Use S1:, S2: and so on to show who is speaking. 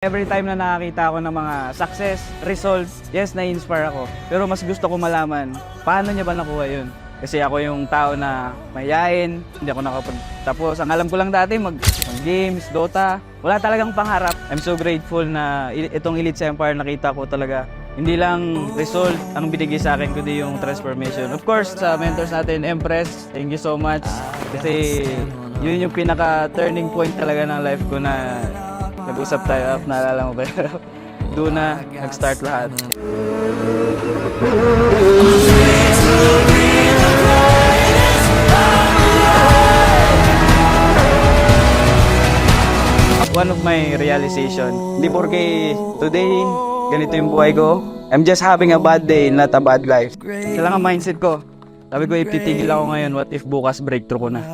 S1: Every time na nakakita ako ng mga success, results, yes, na-inspire ako. Pero mas gusto ko malaman, paano niya ba nakuha yun? Kasi ako yung tao na mayayain, hindi ako nakapagtapos. Ang alam ko lang dati, mag-games, Dota. Wala talagang pangarap. I'm so grateful na itong Elite Empire nakita ko talaga. Hindi lang result ang binigay sa akin, kundi yung transformation. Of course, sa mentors natin, Empress, thank you so much. Kasi yun yung pinaka-turning point talaga ng life ko na nag-usap tayo, naalala mo ba? Doon na nag-start lahat. One of my realization, hindi porke today, ganito yung buhay ko. I'm just having a bad day, not a bad life. Kailangan mindset ko. Sabi ko, if titigil ako ngayon, what if bukas breakthrough ko na?